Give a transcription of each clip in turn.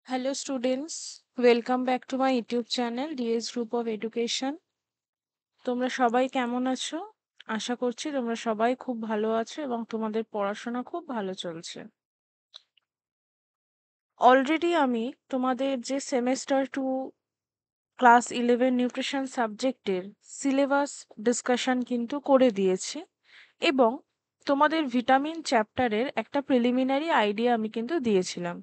Hello students, welcome back to my YouTube channel DS Group of Education. তোমরা সবাই কেমন আছো? আশা করছি তোমরা সবাই খুব ভালো আছো এবং তোমাদের পড়াশোনা খুব ভালো চলছে। অলরেডি আমি তোমাদের যে সেমেস্টার 2 ক্লাস 11 নিউট্রিশন সাবজেক্টের সিলেবাস ডিসকাশন কিন্তু করে দিয়েছি এবং তোমাদের ভিটামিন চ্যাপ্টারের একটা প্রিলিমিনারি আইডিয়া আমি কিন্তু দিয়েছিলাম।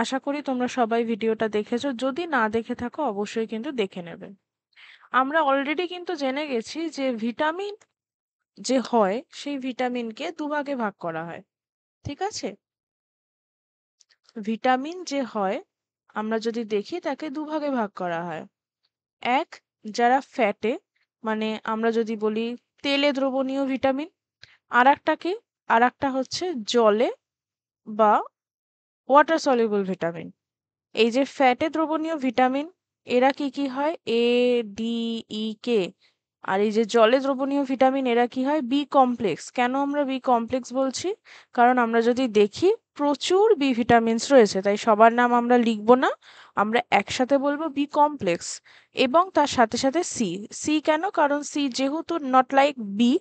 আশা করি তোমরা সবাই ভিডিওটা দেখেছো, যদি না দেখে থাকো অবশ্যই কিন্তু দেখে নেবে। আমরা অলরেডি কিন্তু জেনে গেছি যে ভিটামিন যে হয় সেই ভিটামিনকে দুভাগে ভাগ করা হয়, ঠিক আছে? ভিটামিন যে হয় আমরা যদি দেখি তাকে দুভাগে ভাগ করা হয়। এক, যারা ফ্যাটে, মানে আমরা যদি বলি তেলে দ্রবণীয় ভিটামিন। আর একটা কি, আর একটা হচ্ছে জলে বা ওয়াটার সলিউবল ভিটামিন। এই যে ফ্যাটে দ্রবণীয় ভিটামিন, এরা কি কি হয়? এ, ডি, ই, কে। আর এই যে জলে দ্রবণীয় ভিটামিন, এরা কি হয়? B complex. কেন আমরা বি কমপ্লেক্স বলছি? কারণ আমরা যদি দেখি প্রচুর বি ভিটামিনস রয়েছে, তাই সবার নাম আমরা লিখব না, আমরা একসাথে বলবো বি কমপ্লেক্স। এবং তার সাথে সাথে সি। সি কেন? কারণ সি যেহেতু নট লাইক বি,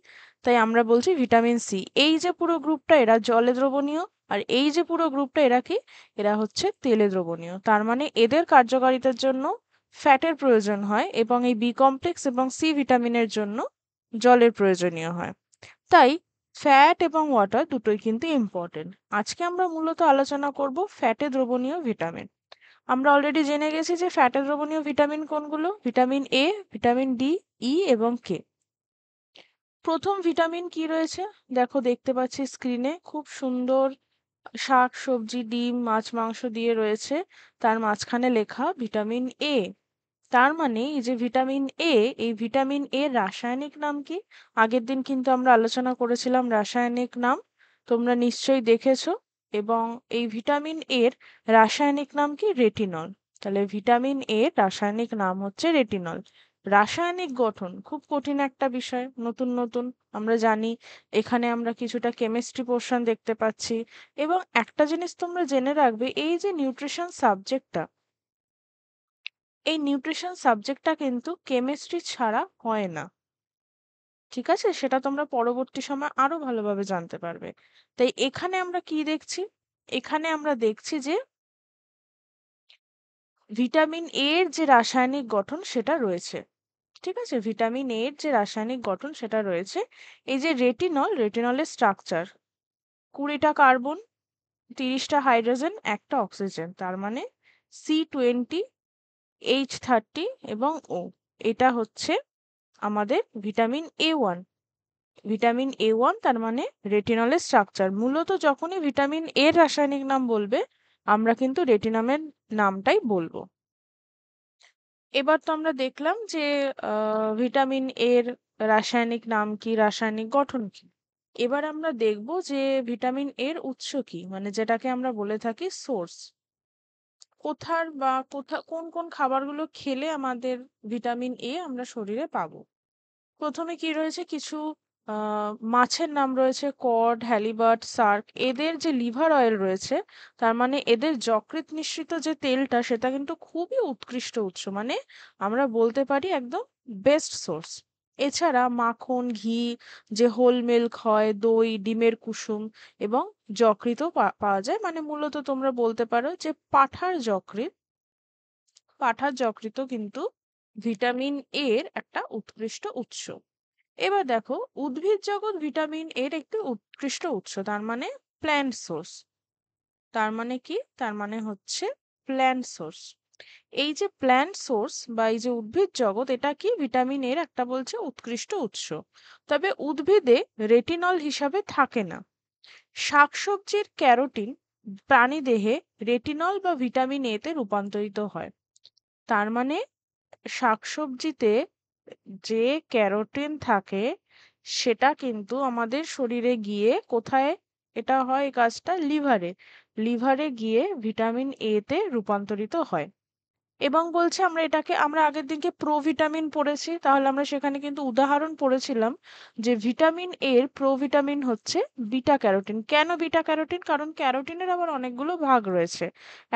তাই আমরা বলছি ভিটামিন সি। এই যে পুরো গ্রুপটা এরা জলে দ্রবণীয়, আর এই যে পুরো গ্রুপটা এরা কি? এরা হচ্ছে তেলে দ্রবণীয়। তার মানে এদের কার্যকারিতার জন্য ফ্যাটের প্রয়োজন হয় এবং এই বি কমপ্লেক্স এবং সি ভিটামিনের জন্য জলের প্রয়োজনীয় হয়। তাই ফ্যাট এবং ওয়াটার দুটোই কিন্তু ইম্পর্টেন্ট। আজকে আমরা মূলত আলোচনা করব ফ্যাটে দ্রবণীয় ভিটামিন। আমরা অলরেডি জেনে গেছি যে ফ্যাটে দ্রবণীয় ভিটামিন কোনগুলো: ভিটামিন এ, ভিটামিন ডি, ই এবং কে। প্রথম ভিটামিন কি রয়েছে? দেখো, দেখতে পাচ্ছি স্ক্রিনে খুব সুন্দর শাক সবজি ডিম মাছ মাংস দিয়ে রয়েছে, তার মাঝখানে লেখা ভিটামিন এ। তার মানে এই যে ভিটামিন এ, এই ভিটামিন এর রাসায়নিক নাম কি? আগের দিন কিন্তু আমরা আলোচনা করেছিলাম রাসায়নিক নাম, তোমরা নিশ্চয়ই দেখেছো। এবং এই ভিটামিন এর রাসায়নিক নাম কি? রেটিনল। তাহলে ভিটামিন এর রাসায়নিক নাম হচ্ছে রেটিনল। রাসায়নিক গঠন খুব কঠিন একটা বিষয়, নতুন নতুন আমরা জানি। এখানে আমরা কিছুটা কেমিস্ট্রি পোর্শন দেখতে পাচ্ছি। এবং একটা জিনিস তোমরা জেনে রাখবে, এই যে নিউট্রিশন সাবজেক্টটা, এই নিউট্রিশন সাবজেক্টটা কিন্তু কেমিস্ট্রি ছাড়া হয় না, ঠিক আছে? সেটা তোমরা পরবর্তী সময় আরো ভালোভাবে জানতে পারবে। তাই এখানে আমরা কি দেখছি? এখানে আমরা দেখছি যে ভিটামিন এর যে রাসায়নিক গঠন সেটা রয়েছে, ঠিক আছে? ভিটামিন এর যে রাসায়নিক গঠন সেটা রয়েছে। এই যে রেটিনল, রেটিনলের স্ট্রাকচার: 20টা কার্বন, 30টা হাইড্রোজেন, একটা অক্সিজেন। তার মানে C20, H30 এবং O। এটা হচ্ছে আমাদের ভিটামিন A1। ভিটামিন A1 তার মানে রেটিনলের স্ট্রাকচার। মূলত যখনই ভিটামিন এর রাসায়নিক নাম বলবে আমরা কিন্তু রেটিনলের নামটাই বলবো। এবার তো আমরা দেখলাম যে ভিটামিন এর রাসায়নিক নাম কি, রাসায়নিক গঠন কি। এবার আমরা দেখব যে ভিটামিন এর উৎস কি, মানে যেটাকে আমরা বলে থাকি সোর্স। কোথার বা কোন কোন খাবারগুলো খেলে আমাদের ভিটামিন এ আমরা শরীরে পাবো। প্রথমে কি রয়েছে? কিছু মাছের নাম রয়েছে: কড, হ্যালিবার্ট, শার্ক। এদের যে লিভার অয়েল রয়েছে, তার মানে এদের যকৃৎ নিঃসৃত যে তেলটা সেটা কিন্তু খুবই উৎকৃষ্ট উৎস, মানে আমরা বলতে পারি একদম বেস্ট সোর্স। এছাড়া মাখন, ঘি, যে হোল মিল্ক হয়, দই, ডিমের কুসুম এবং যকৃৎও পাওয়া যায়। মানে মূলত তোমরা বলতে পারো যে পাঠার যকৃৎও কিন্তু ভিটামিন এর একটা উৎকৃষ্ট উৎস। এবার দেখো, উদ্ভিদ জগৎ ভিটামিন এর একটি উৎকৃষ্ট উৎস, তার মানে প্ল্যান্ট সোর্স। তার মানে কি? তার মানে হচ্ছে প্ল্যান্ট সোর্স। এই যে প্ল্যান্ট সোর্স বা এই যে উদ্ভিদ জগৎ, এটা কি? ভিটামিন এর একটা বলছে উৎকৃষ্ট উৎস। তবে উদ্ভিদে রেটিনল হিসাবে থাকে না। শাকসবজির ক্যারোটিন প্রাণীদেহে রেটিনল বা ভিটামিন এ তে রূপান্তরিত হয়। তার মানে শাকসবজিতে যে ক্যারোটিন থাকে সেটা কিন্তু আমাদের শরীরে গিয়ে কোথায় এটা হয়? এই কাজটা লিভারে। লিভারে গিয়ে ভিটামিন এ তে রূপান্তরিত হয়। এবং বলছে আমরা আগের দিনকে প্রোভিটামিন পড়েছি, তাহলে আমরা সেখানে কিন্তু উদাহরণ পড়েছিলাম যে ভিটামিন এর প্রোভিটামিন হচ্ছে বিটা ক্যারোটিন। কেন বিটা ক্যারোটিন? কারণ ক্যারোটিনের আবার অনেকগুলো ভাগ রয়েছে।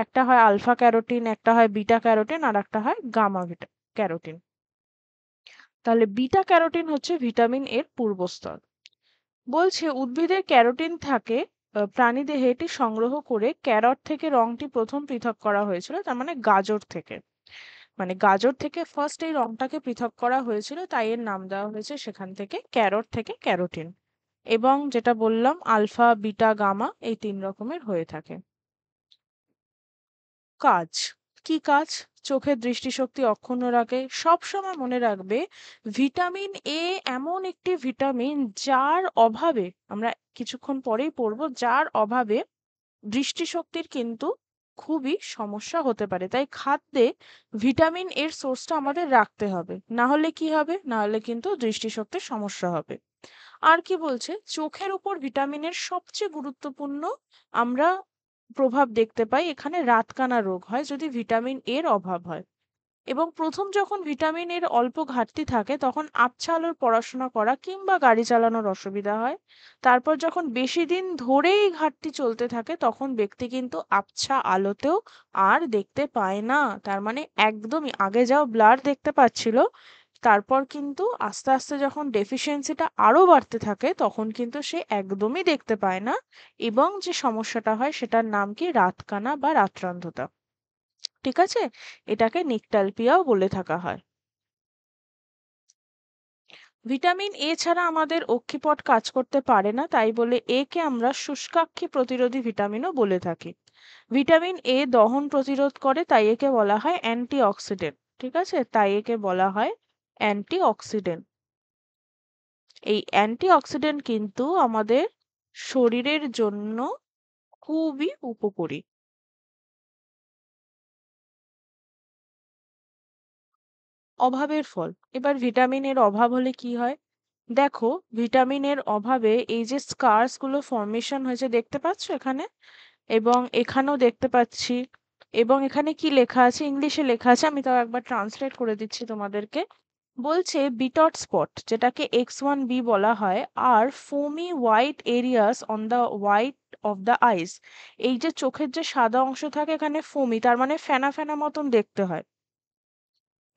একটা হয় আলফা ক্যারোটিন, একটা হয় বিটা ক্যারোটিন, আর একটা হয় গামা ক্যারোটিন। তাহলে বিটা ক্যারোটিন হচ্ছে ভিটামিন এর পূর্বস্তর। বলছে উদ্ভিদের ক্যারোটিন থাকে প্রাণীদেহে এটি সংগ্রহ করে ক্যারট থেকে রংটি প্রথম পৃথক করা হয়েছিল, তার মানে গাজর থেকে। মানে গাজর থেকে ফার্স্ট এই রংটাকে পৃথক করা হয়েছিল, তাই এর নাম দেওয়া হয়েছে সেখান থেকে ক্যারট থেকে ক্যারোটিন। এবং যেটা বললাম আলফা বিটা গামা এই 3 রকমের হয়ে থাকে। কাজ, কি কাজ? চোখের দৃষ্টিশক্তি অক্ষুণ্ণ রাখে। সবসময় মনে রাখবে ভিটামিন এ এমন একটি ভিটামিন যার অভাবে, আমরা কিছুক্ষণ পরেই পড়বো, যার অভাবে দৃষ্টিশক্তির কিন্তু খুবই সমস্যা হতে পারে। তাই খাদ্যে ভিটামিন এর সোর্সটা আমাদের রাখতে হবে, না হলে কি হবে, না হলে কিন্তু দৃষ্টিশক্তির সমস্যা হবে। আর কি বলছে, চোখের উপর ভিটামিনের সবচেয়ে গুরুত্বপূর্ণ আমরা প্রভাব দেখতে পাই এখানে রাতকানা রোগ হয় যদি ভিটামিন এর অভাব হয়। এবং প্রথম যখন ভিটামিন এর অল্প ঘাটতি থাকে তখন আবছা আলোর পড়াশোনা করা কিংবা গাড়ি চালানোর অসুবিধা হয়। তারপর যখন বেশি দিন ধরেই ঘাটতি চলতে থাকে তখন ব্যক্তি কিন্তু আবছা আলোতেও আর দেখতে পায় না। তার মানে একদমই আগে যাও ব্লার দেখতে পাচ্ছিল, তারপর কিন্তু আস্তে আস্তে যখন ডেফিসিয়েন্সিটা আরো বাড়তে থাকে তখন কিন্তু সে একদমই দেখতে পায় না। এবং যে সমস্যাটা হয় সেটার নাম কি রাতকানা বা রাতরান্ধতা। ঠিক আছে, এটাকে নিকটালপিয়াও বলে থাকা হয়। ভিটামিন এ ছাড়া আমাদের অক্ষিপট কাজ করতে পারে না, তাই বলে একে আমরা শুষ্কাক্ষী প্রতিরোধী ভিটামিনও বলে থাকি। ভিটামিন এ দহন প্রতিরোধ করে, তাই একে বলা হয় অ্যান্টিঅক্সিডেন্ট। ঠিক আছে, তাই একে বলা হয় অ্যান্টিঅক্সিডেন্ট। এই অ্যান্টিঅক্সিডেন্ট কিন্তু আমাদের শরীরের জন্য খুবই উপকারী। অভাবের ফল, এবার ভিটামিনের অভাব হলে কি হয়? দেখো, ভিটামিনের অভাবে এই যে স্কার্স গুলো ফর্মেশন হয়েছে দেখতে পাচ্ছ এখানে, এবং এখানেও দেখতে পাচ্ছি। এবং এখানে কি লেখা আছে, ইংলিশে লেখা আছে, আমি তাও একবার ট্রান্সলেট করে দিচ্ছি তোমাদেরকে। বলছে বিটট স্পট, যেটাকে X1B বলা হয়, আর foamy white areas on the white of the eyes. এই যে চোখের যে সাদা অংশ থাকে এখানে ফোমি, তার মানে ফেনা ফেনা মতন দেখতে হয়।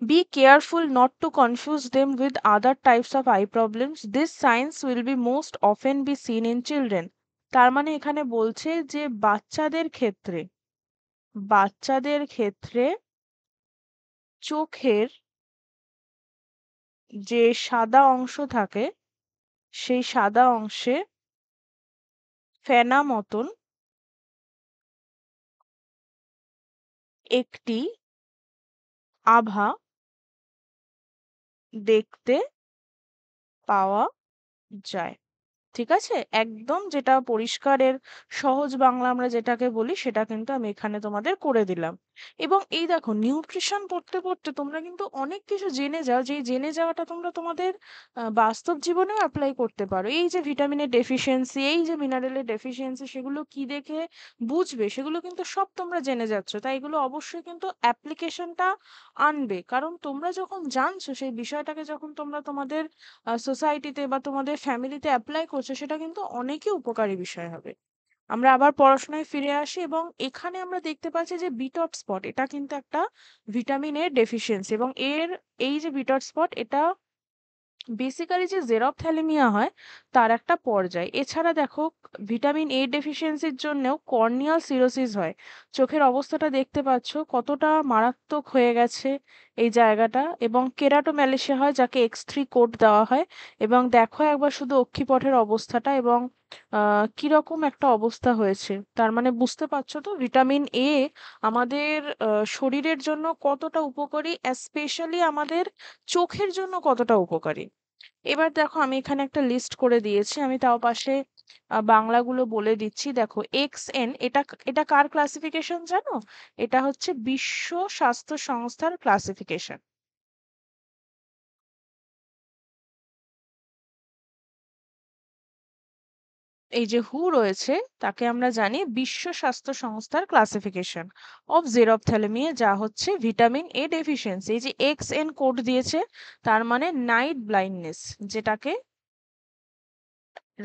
Be careful not to confuse them with other types of eye problems. This signs will be most often be seen in children. তার মানে এখানে বলছে যে বাচ্চাদের ক্ষেত্রে চোখের যে সাদা অংশ থাকে সেই সাদা অংশে ফেনা মতন একটি আভা দেখতে পাওয়া যায়। ঠিক আছে, একদম যেটা পরিষ্কারের সহজ বাংলা আমরা যেটাকে বলি সেটা কিন্তু আমি এখানে তোমাদের করে দিলাম। এবং এই দেখো, নিউট্রিশন পড়তে পড়তে তোমরা কিন্তু অনেক কিছু জেনে যাও, যে জেনে যাওয়াটা তোমরা তোমাদের বাস্তব জীবনেও অ্যাপ্লাই করতে পারো। এই যে ভিটামিনের ডেফিসিয়েন্সি, এই যে মিনারেলের ডেফিসিয়েন্সি, সেগুলো কি দেখে বুঝবে, সেগুলো কিন্তু সব তোমরা জেনে যাচ্ছ। তাই এগুলো অবশ্যই কিন্তু অ্যাপ্লিকেশনটা আনবে, কারণ তোমরা যখন জানছো সেই বিষয়টাকে, যখন তোমরা তোমাদের সোসাইটিতে বা তোমাদের ফ্যামিলিতে অ্যাপ্লাই করছো, সেটা কিন্তু অনেকই উপকারী বিষয় হবে। আমরা আবার পড়াশোনায় ফিরে আসি, এবং এখানে আমরা দেখতে পাচ্ছি যে বিটট স্পট এটা কিন্তু একটা ভিটামিন এর ডেফিসিয়েন্সি, এবং এই যে বিটট স্পট এটা বেসিক্যালি যে জেরপ্থ্যালিমিয়া হয় তার একটা পর্যায়। এছাড়া দেখো, ভিটামিন এ ডেফিসিয়েন্সির জন্যও কর্নিয়াল সিরোসিস হয়। চোখের অবস্থাটা দেখতে পাচ্ছ কতটা মারাত্মক হয়ে গেছে এই জায়গাটা। এবং কেরাটোম্যালেশিয়া হয়, যাকে X3 কোড দেওয়া হয়। এবং দেখো একবার শুধু অক্ষিপটের অবস্থাটা, এবং কিরকম একটা অবস্থা হয়েছে। তার মানে বুঝতে পারছো তো ভিটামিন এ আমাদের শরীরের জন্য কতটা উপকারী, স্পেশালি আমাদের চোখের জন্য কতটা উপকারী। এবার দেখো, আমি এখানে একটা লিস্ট করে দিয়েছি, আমি তাও পাশে বাংলাগুলো বলে দিচ্ছি। দেখো, XN, এটা এটা কার ক্লাসিফিকেশন জানো? এটা হচ্ছে বিশ্ব স্বাস্থ্য সংস্থার ক্লাসিফিকেশন। এই যে হু রয়েছে তাকে আমরা জানি বিশ্ব স্বাস্থ্য সংস্থার ক্লাসিফিকেশন অফ জেরপ্থ্যালেমিয়া, যা হচ্ছে ভিটামিন এ ডেফিসিয়েন্সি। এই যে এক্স এন কোড দিয়েছে, তার মানে নাইট ব্লাইন্ডনেস, যেটাকে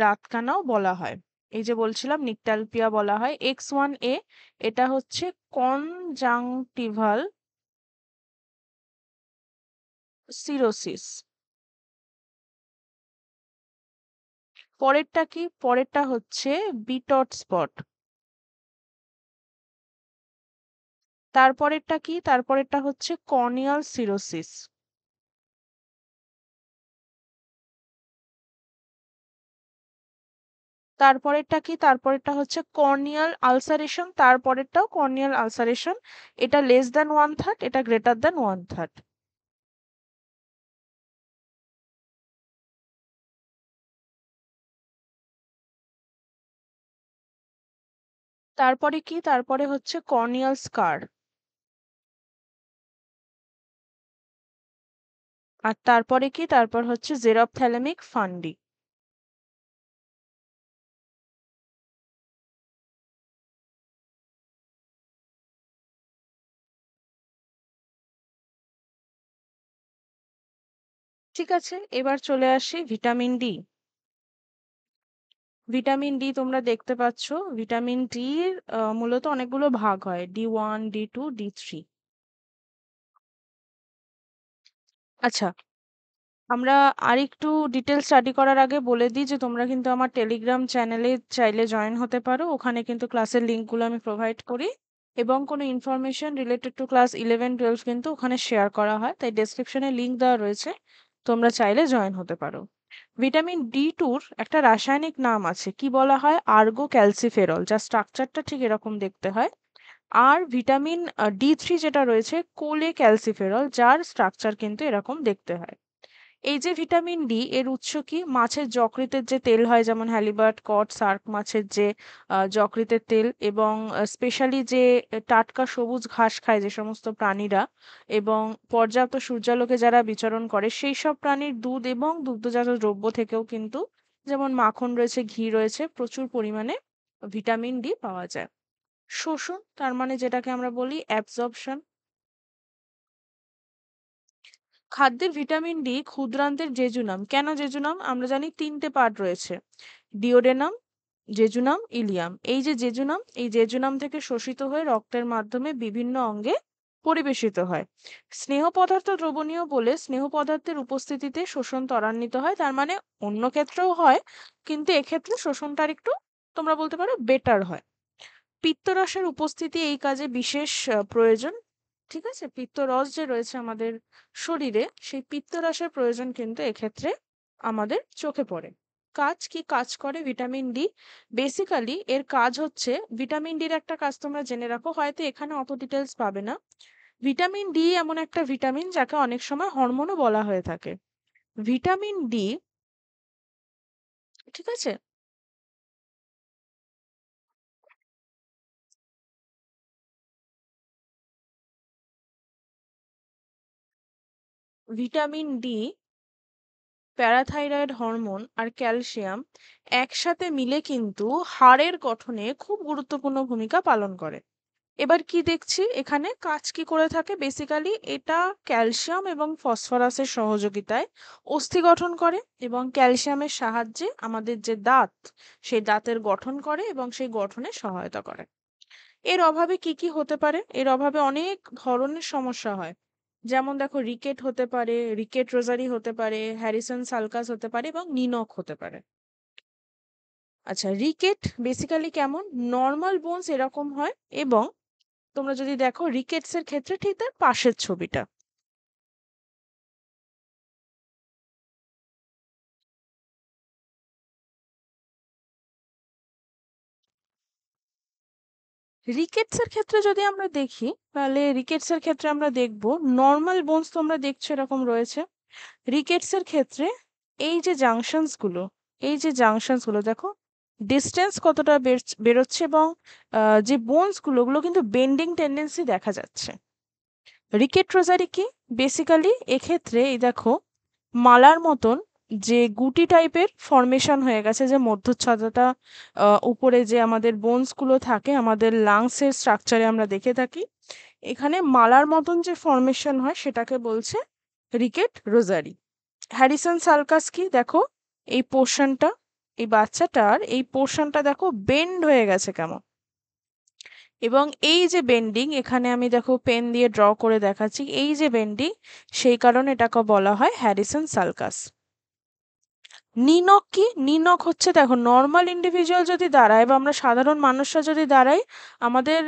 রাতকানাও বলা হয়। এই যে বলছিলাম নিকটালপিয়া বলা হয়। X1A এটা হচ্ছে কনজাংটিভাল সিরোসিস। পরেরটা কি? পরেরটা হচ্ছে বিটট স্পট। তারপরেরটা কি? তারপরেরটা হচ্ছে কর্নিয়াল সিরোসিস। তারপরেরটা কি? তারপরেরটা হচ্ছে কর্নিয়াল আলসারেশন। তারপরেরটাও কর্নিয়াল আলসারেশন। এটা লেস দ্যান 1/3, এটা গ্রেটার দ্যান 1/3। তারপরে কি? তারপরে হচ্ছে কর্নিয়াল স্কার। আর তারপরে কি? তারপর হচ্ছে জেরপ্থ্যালেমিক ফান্ডি। ঠিক আছে, এবার চলে আসি ভিটামিন ডি। ভিটামিন ডি তোমরা দেখতে পাচ্ছ, ভিটামিন ডির মূলত অনেকগুলো ভাগ হয়, D1, D2, D3। আচ্ছা, আমরা আরেকটু ডিটেল স্টাডি করার আগে বলে দিই যে তোমরা কিন্তু আমার টেলিগ্রাম চ্যানেলে চাইলে জয়েন হতে পারো। ওখানে কিন্তু ক্লাসের লিঙ্কগুলো আমি প্রোভাইড করি এবং কোনো ইনফরমেশন রিলেটেড টু ক্লাস 11-12 কিন্তু ওখানে শেয়ার করা হয়, তাই ডেসক্রিপশনে লিঙ্ক দেওয়া রয়েছে, তোমরা চাইলে জয়েন হতে পারো। ভিটামিন ডি টুর একটা রাসায়নিক নাম আছে, কি বলা হয়? আর্গো ক্যালসিফেরল, যার স্ট্রাকচারটা ঠিক এরকম দেখতে হয়। আর ভিটামিন ডি3 যেটা রয়েছে কোলে ক্যালসিফেরল, যার স্ট্রাকচার কিন্তু এরকম দেখতে হয়। এই যে ভিটামিন ডি এর উৎস কি? মাছের যকৃতের যে তেল হয়, যেমন হ্যালিবার্ট, কড, শার্ক মাছের যে যকৃতের তেল, এবং স্পেশালি যে টাটকা সবুজ ঘাস খায় যে সমস্ত প্রাণীরা, এবং পর্যাপ্ত সূর্যালোকে যারা বিচরণ করে, সেই সব প্রাণীর দুধ এবং দুগ্ধজাত দ্রব্য থেকেও কিন্তু, যেমন মাখন রয়েছে, ঘি রয়েছে, প্রচুর পরিমাণে ভিটামিন ডি পাওয়া যায়। শোষণ, তার মানে যেটাকে আমরা বলি অ্যাবজর্পশন। খাদ্যের ভিটামিন ডি ক্ষুদ্রান্তের জেজুনাম। কেন জেজুনাম? আমরা জানি তিনটে পার্ট রয়েছে, ডিওডেনাম, জেজুনাম, ইলিয়াম। এই যে জেজুনাম, এই জেজুনাম থেকে শোষিত হয়ে রক্তের মাধ্যমে বিভিন্ন অঙ্গে পরিবেশিত হয়। স্নেহ পদার্থ দ্রবণীয় বলে স্নেহ পদার্থের উপস্থিতিতে শোষণ ত্বরান্বিত হয়। তার মানে অন্য ক্ষেত্রেও হয়, কিন্তু এক্ষেত্রে শোষণটা একটু, তোমরা বলতে পারো, বেটার হয়। পিত্তরসের উপস্থিতি এই কাজে বিশেষ প্রয়োজন। ঠিক আছে, পিত্তরস যে রয়েছে আমাদের শরীরে, সেই পিত্তরসের প্রয়োজন কিন্তু এক্ষেত্রে আমাদের চোখে পড়ে। কাজ কি কাজ করে ভিটামিন ডি? বেসিক্যালি এর কাজ হচ্ছে, ভিটামিন ডির একটা কাজ তোমরা জেনে রাখো, হয়তো এখানে অত ডিটেলস পাবে না। ভিটামিন ডি এমন একটা ভিটামিন যাকে অনেক সময় হরমোনও বলা হয়ে থাকে। ভিটামিন ডি, ঠিক আছে, ভিটামিন ডি, প্যারাথাইরয়েড হরমোন আর ক্যালসিয়াম একসাথে মিলে কিন্তু হাড়ের গঠনে খুব গুরুত্বপূর্ণ ভূমিকা পালন করে। এবার কি দেখছি এখানে কাজ কি করে থাকে? বেসিক্যালি এটা ক্যালসিয়াম এবং ফসফরাসের সহযোগিতায় অস্থি গঠন করে, এবং ক্যালসিয়ামের সাহায্যে আমাদের যে দাঁত, সেই দাঁতের গঠন করে এবং সেই গঠনে সহায়তা করে। এর অভাবে কি কি হতে পারে? এর অভাবে অনেক ধরনের সমস্যা হয়, যেমন দেখো রিকেট হতে পারে, রিকেট রোজারি হতে পারে, হ্যারিসন সালকাস হতে পারে, এবং নিনক হতে পারে। আচ্ছা, রিকেট বেসিক্যালি কেমন? নর্মাল বোনস এরকম হয়, এবং তোমরা যদি দেখো রিকেটস এর ক্ষেত্রে ঠিক তার পাশের ছবিটা, রিকেটস এর ক্ষেত্রে যদি আমরা দেখি, তাহলে রিকেটস এর ক্ষেত্রে আমরা দেখব নর্মাল বোনস তোমরা দেখছো এরকম রয়েছে। রিকেটস এর ক্ষেত্রে এই যে জাংশনস গুলো, এই যে জাংশনস গুলো দেখো ডিস্টেন্স কতটা বেরোচ্ছে, এবং যে বোনস গুলো, ওগুলো কিন্তু বেন্ডিং টেন্ডেন্সি দেখা যাচ্ছে। রিকেট রোজারি কি? বেসিক্যালি এক্ষেত্রে এই দেখো মালার মতন যে গুটি টাইপের ফর্মেশন হয়ে গেছে, যে মধ্যচ্ছদাটা উপরে যে আমাদের বোনসগুলো থাকে আমাদের লাংসের স্ট্রাকচারে আমরা দেখে থাকি, এখানে মালার মতন যে ফর্মেশন হয় সেটাকে বলছে রিকেট রোজারি। হ্যারিসন সালকাস কি দেখো, এই পোর্শনটা, এই বাচ্চাটার এই পোর্শনটা দেখো বেন্ড হয়ে গেছে কেমন, এবং এই যে বেন্ডিং, এখানে আমি দেখো পেন দিয়ে ড্র করে দেখাচ্ছি, এই যে বেন্ডিং, সেই কারণে এটাকে বলা হয় হ্যারিসন সালকাস। নিনক কি? নিনক হচ্ছে দেখো নর্মাল ইন্ডিভিজুয়াল যদি দাঁড়ায় বা আমরা সাধারণ মানুষরা যদি দাঁড়াই, আমাদের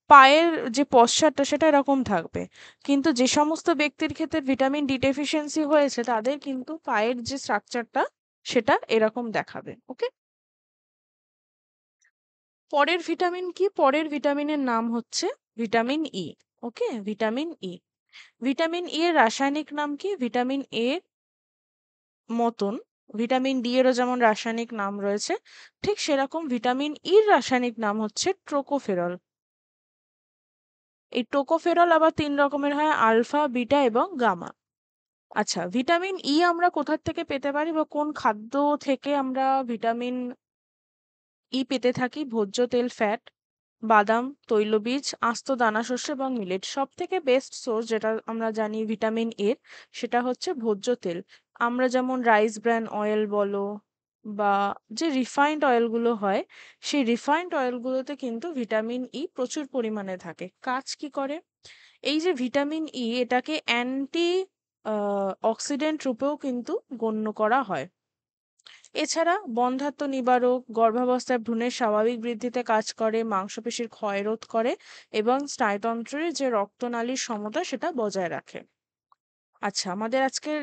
পায়ের যে পশ্চারটা সেটা এরকম থাকবে, কিন্তু যে সমস্ত ব্যক্তির ক্ষেত্রে ভিটামিন ডি ডেফিসিয়েন্সি হয়েছে তাদের কিন্তু পায়ের যে স্ট্রাকচারটা সেটা এরকম দেখাবে। ওকে, পরের ভিটামিন কি? পরের ভিটামিনের নাম হচ্ছে ভিটামিন ই। ওকে, ভিটামিন ই। ভিটামিন ই এর রাসায়নিক নাম কি? ভিটামিন এ মতন ভিটামিন ডি এরও যেমন রাসায়নিক নাম রয়েছে, ঠিক সেরকম ভিটামিন ইর রাসায়নিক নাম হচ্ছে টোকোফেরল। এই টোকোফেরল আবার 3 রকমের হয়, আলফা, বিটা এবং গামা। আচ্ছা, ভিটামিন ই আমরা কোথা থেকে পেতে পারি বা কোন খাদ্য থেকে আমরা ভিটামিন ই পেতে থাকি? ভোজ্য তেল, ফ্যাট, বাদাম, তৈলবীজ, আস্ত দানাশস্য এবং মিলেট। সব থেকে বেস্ট সোর্স যেটা আমরা জানি ভিটামিন এর, সেটা হচ্ছে ভোজ্য তেল। আমরা যেমন রাইস ব্র্যান অয়েল বলো বা যে রিফাইন্ড অয়েলগুলো হয়, সেই রিফাইন্ড অয়েলগুলোতে কিন্তু ভিটামিন ই প্রচুর পরিমাণে থাকে। কাজ কি করে? এই যে ভিটামিন ই, এটাকে অ্যান্টি অক্সিডেন্ট রূপেও কিন্তু গণ্য করা হয়। এছাড়া বন্ধ্যাত্ব নিবারক, গর্ভাবস্থায় ভ্রূণের স্বাভাবিক বৃদ্ধিতে কাজ করে, মাংসপেশির ক্ষয় রোধ করে এবং স্নায়ুতন্ত্রের যে রক্তনালীর সমতা সেটা বজায় রাখে। আচ্ছা, আমাদের আজকের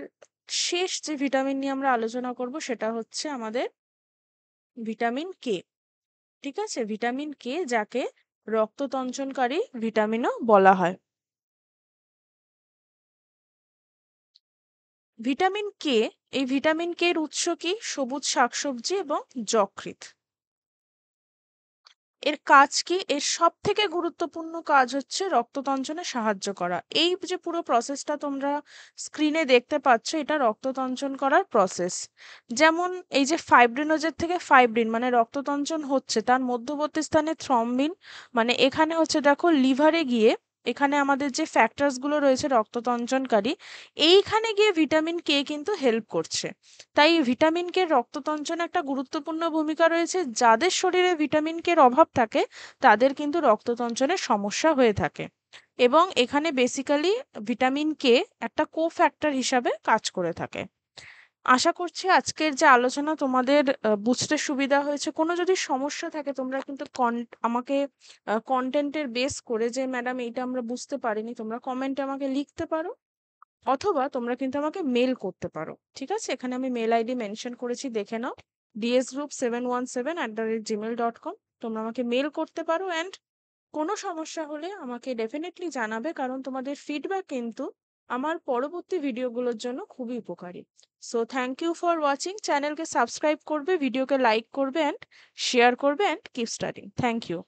শেষ যে ভিটামিন নিয়ে আমরা আলোচনা করব সেটা হচ্ছে আমাদের ভিটামিন কে। ঠিক আছে, ভিটামিন কে, যাকে রক্ততঞ্চনকারী ভিটামিনও বলা হয়। ভিটামিন কে, এই ভিটামিন কে এর উৎস কি? সবুজ শাকসবজি এবং যকৃৎ। এর কাজ কি? এর সবথেকে গুরুত্বপূর্ণ কাজ হচ্ছে রক্ততঞ্চনে সাহায্য করা। এই যে পুরো প্রসেসটা তোমরা স্ক্রিনে দেখতে পাচ্ছ, এটা রক্ততঞ্চন করার প্রসেস। যেমন এই যে ফাইব্রিনোজের থেকে ফাইব্রিন মানে রক্ততঞ্চন হচ্ছে, তার মধ্যবর্তী স্থানে থ্রম্বিন, মানে এখানে হচ্ছে দেখো লিভারে গিয়ে এখানে আমাদের যে ফ্যাক্টরস গুলো রয়েছে রক্ততঞ্চনকারী, এইখানে গিয়ে ভিটামিন কে কিন্তু হেল্প করছে। তাই ভিটামিন কে রক্ততঞ্চনে একটা গুরুত্বপূর্ণ ভূমিকা রয়েছে। যাদের শরীরে ভিটামিন কে এর অভাব থাকে তাদের কিন্তু রক্ততঞ্চনের সমস্যা হয়ে থাকে, এবং এখানে বেসিক্যালি ভিটামিন কে একটা কোফ্যাক্টর হিসাবে কাজ করে থাকে। আশা করছি আজকের যে আলোচনা তোমাদের বুঝতে সুবিধা হয়েছে। কোনো যদি সমস্যা থাকে তোমরা কিন্তু আমাকে কন্টেন্টের বেস করে যে ম্যাডাম এইটা আমরা বুঝতে পারিনি, তোমরা কমেন্টে আমাকে লিখতে পারো, অথবা তোমরা কিন্তু আমাকে মেল করতে পারো। ঠিক আছে, এখানে আমি মেল আইডি মেনশন করেছি, দেখে নাও, dsgroup717@gmail.com। তোমরা আমাকে মেল করতে পারো, অ্যান্ড কোনো সমস্যা হলে আমাকে ডেফিনেটলি জানাবে, কারণ তোমাদের ফিডব্যাক কিন্তু আমার পরবর্তী ভিডিওগুলোর জন্য খুবই উপকারী। So thank you for watching. চ্যানেলকে সাবস্ক্রাইব করবে, ভিডিওকে লাইক করবে অ্যান্ড শেয়ার করবে, and keep studying. Thank you.